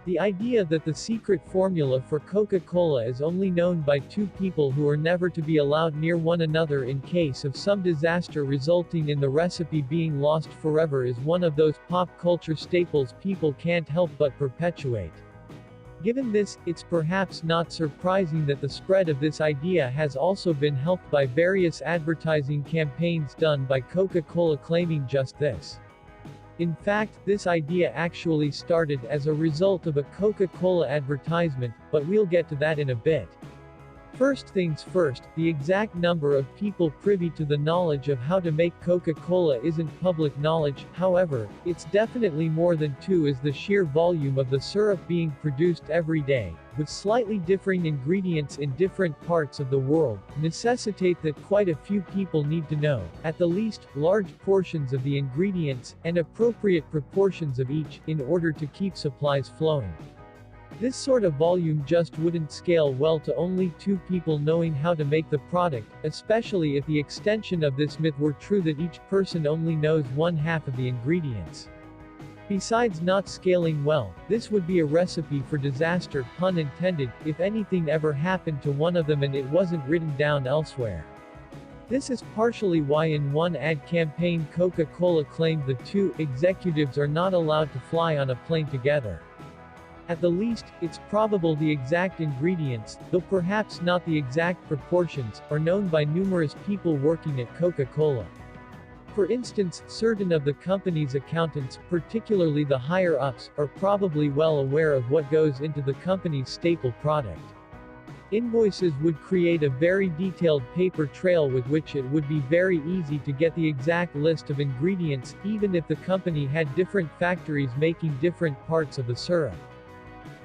The idea that the secret formula for Coca Cola is only known by two people who are never to be allowed near one another in case of some disaster resulting in the recipe being lost forever is one of those pop culture staples people can't help but perpetuate. Given this, it's perhaps not surprising that the spread of this idea has also been helped by various advertising campaigns done by Coca Cola claiming just this. In fact, this idea actually started as a result of a Coca Cola advertisement, but we'll get to that in a bit. First things first, the exact number of people privy to the knowledge of how to make Coca-Cola isn't public knowledge, however, it's definitely more than two as the sheer volume of the syrup being produced every day, with slightly differing ingredients in different parts of the world, necessitate that quite a few people need to know, at the least, large portions of the ingredients, and appropriate proportions of each, in order to keep supplies flowing. This sort of volume just wouldn't scale well to only two people knowing how to make the product, especially if the extension of this myth were true that each person only knows one half of the ingredients. Besides not scaling well, this would be a recipe for disaster, pun intended, if anything ever happened to one of them and it wasn't written down elsewhere. This is partially why in one ad campaign Coca-Cola claimed the two executives are not allowed to fly on a plane together. At the least, it's probable the exact ingredients, though perhaps not the exact proportions, are known by numerous people working at Coca-Cola. For instance, certain of the company's accountants, particularly the higher-ups, are probably well aware of what goes into the company's staple product. Invoices would create a very detailed paper trail with which it would be very easy to get the exact list of ingredients, even if the company had different factories making different parts of the syrup.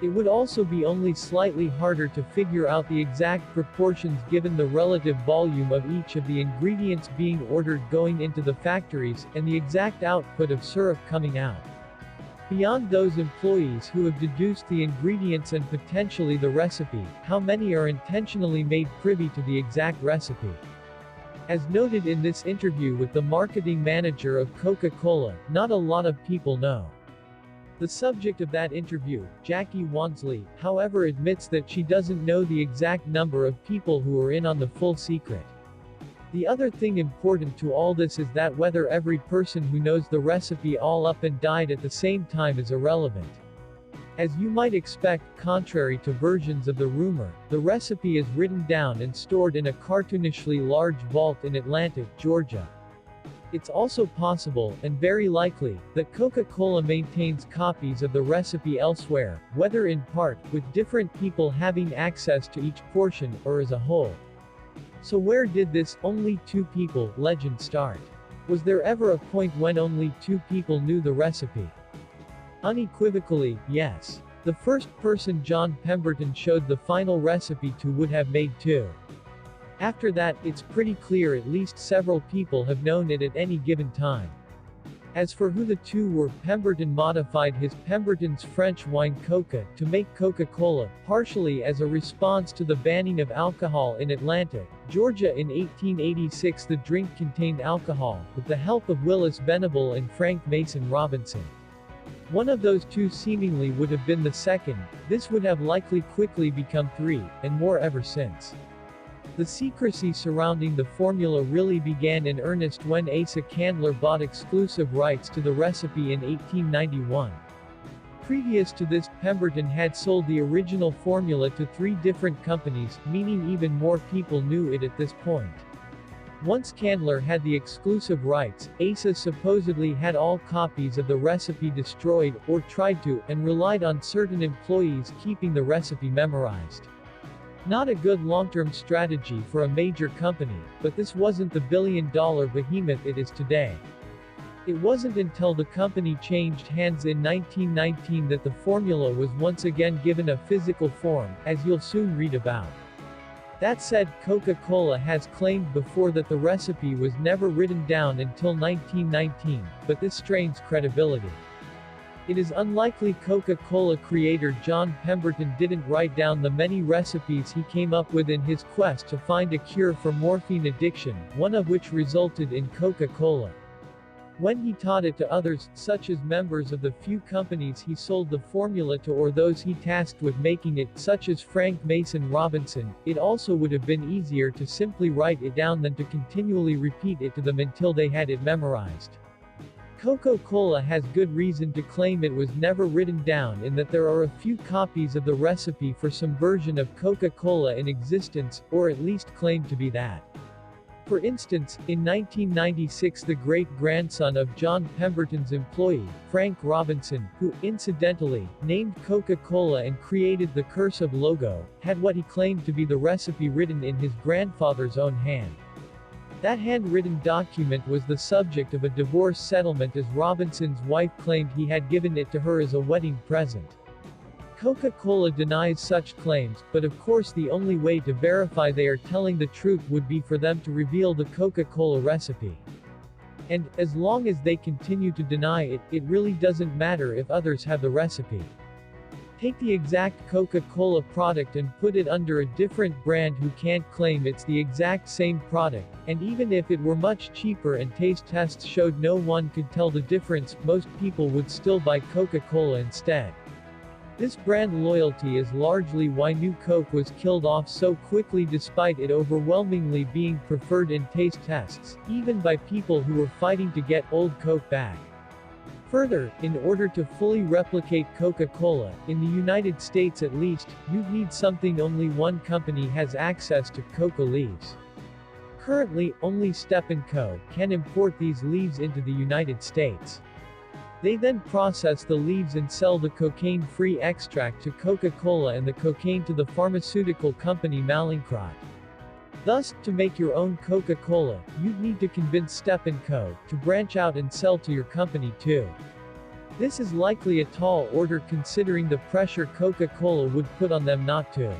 It would also be only slightly harder to figure out the exact proportions given the relative volume of each of the ingredients being ordered going into the factories, and the exact output of syrup coming out. Beyond those employees who have deduced the ingredients and potentially the recipe, how many are intentionally made privy to the exact recipe? As noted in this interview with the marketing manager of Coca-Cola, not a lot of people know. The subject of that interview, Jackie Wansley, however admits that she doesn't know the exact number of people who are in on the full secret. The other thing important to all this is that whether every person who knows the recipe all up and died at the same time is irrelevant. As you might expect, contrary to versions of the rumor, the recipe is written down and stored in a cartoonishly large vault in Atlanta, Georgia. It's also possible, and very likely, that Coca-Cola maintains copies of the recipe elsewhere, whether in part, with different people having access to each portion, or as a whole. So where did this "only two people" legend start? Was there ever a point when only two people knew the recipe? Unequivocally, yes. The first person John Pemberton showed the final recipe to would have made two. After that, it's pretty clear at least several people have known it at any given time. As for who the two were, Pemberton modified his Pemberton's French wine Coca to make Coca-Cola, partially as a response to the banning of alcohol in Atlanta, Georgia in 1886. The drink contained alcohol, with the help of Willis Venable and Frank Mason Robinson. One of those two seemingly would have been the second. This would have likely quickly become three, and more ever since. The secrecy surrounding the formula really began in earnest when Asa Candler bought exclusive rights to the recipe in 1891. Previous to this, Pemberton had sold the original formula to three different companies, meaning even more people knew it at this point. Once Candler had the exclusive rights, Asa supposedly had all copies of the recipe destroyed, or tried to, and relied on certain employees keeping the recipe memorized. Not a good long-term strategy for a major company, but this wasn't the billion-dollar behemoth it is today. It wasn't until the company changed hands in 1919 that the formula was once again given a physical form, as you'll soon read about. That said, Coca-Cola has claimed before that the recipe was never written down until 1919, but this strains credibility. It is unlikely Coca-Cola creator John Pemberton didn't write down the many recipes he came up with in his quest to find a cure for morphine addiction, one of which resulted in Coca-Cola. When he taught it to others, such as members of the few companies he sold the formula to or those he tasked with making it, such as Frank Mason Robinson, it also would have been easier to simply write it down than to continually repeat it to them until they had it memorized. Coca Cola has good reason to claim it was never written down in that there are a few copies of the recipe for some version of Coca Cola in existence, or at least claimed to be that. For instance, in 1996 the great-grandson of John Pemberton's employee, Frank Robinson, who, incidentally, named Coca-Cola and created the cursive logo, had what he claimed to be the recipe written in his grandfather's own hand. That handwritten document was the subject of a divorce settlement as Robinson's wife claimed he had given it to her as a wedding present. Coca-Cola denies such claims, but of course the only way to verify they are telling the truth would be for them to reveal the Coca-Cola recipe. And, as long as they continue to deny it, it really doesn't matter if others have the recipe. Take the exact Coca-Cola product and put it under a different brand who can't claim it's the exact same product, and even if it were much cheaper and taste tests showed no one could tell the difference, most people would still buy Coca-Cola instead. This brand loyalty is largely why New Coke was killed off so quickly despite it overwhelmingly being preferred in taste tests, even by people who were fighting to get old Coke back. Further, in order to fully replicate Coca-Cola, in the United States at least, you'd need something only one company has access to: coca leaves. Currently, only Step & Co. can import these leaves into the United States. They then process the leaves and sell the cocaine-free extract to Coca-Cola and the cocaine to the pharmaceutical company Mallinckrodt. Thus, to make your own Coca-Cola, you'd need to convince Step & Co. to branch out and sell to your company too. This is likely a tall order considering the pressure Coca-Cola would put on them not to.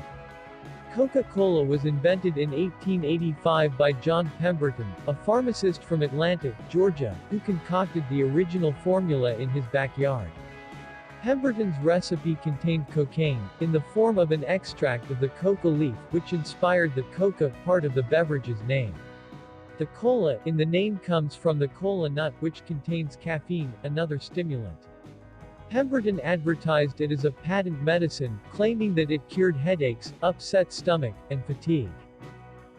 Coca-Cola was invented in 1885 by John Pemberton, a pharmacist from Atlanta, Georgia, who concocted the original formula in his backyard. Pemberton's recipe contained cocaine, in the form of an extract of the coca leaf, which inspired the coca part of the beverage's name. The cola in the name comes from the cola nut, which contains caffeine, another stimulant. Pemberton advertised it as a patent medicine, claiming that it cured headaches, upset stomach, and fatigue.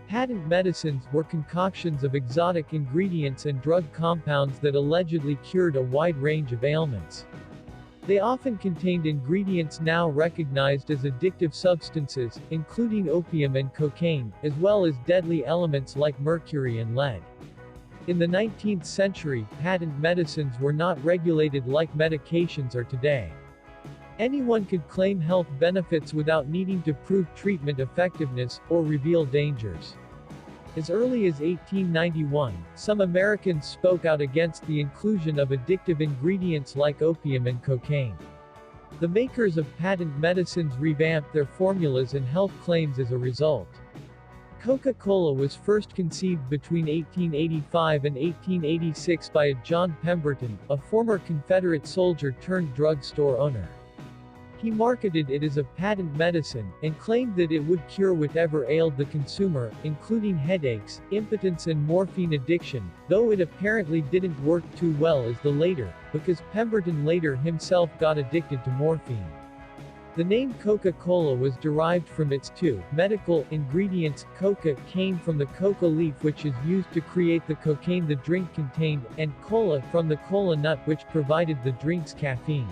Patent medicines were concoctions of exotic ingredients and drug compounds that allegedly cured a wide range of ailments. They often contained ingredients now recognized as addictive substances, including opium and cocaine, as well as deadly elements like mercury and lead. In the 19th century, patent medicines were not regulated like medications are today. Anyone could claim health benefits without needing to prove treatment effectiveness, or reveal dangers. As early as 1891, some Americans spoke out against the inclusion of addictive ingredients like opium and cocaine. The makers of patent medicines revamped their formulas and health claims as a result. Coca-Cola was first conceived between 1885 and 1886 by a John Pemberton, a former Confederate soldier turned drug store owner. He marketed it as a patent medicine, and claimed that it would cure whatever ailed the consumer, including headaches, impotence and morphine addiction, though it apparently didn't work too well as the later, because Pemberton later himself got addicted to morphine. The name Coca-Cola was derived from its two medical ingredients. Coca came from the coca leaf which is used to create the cocaine the drink contained, and cola from the cola nut which provided the drink's caffeine.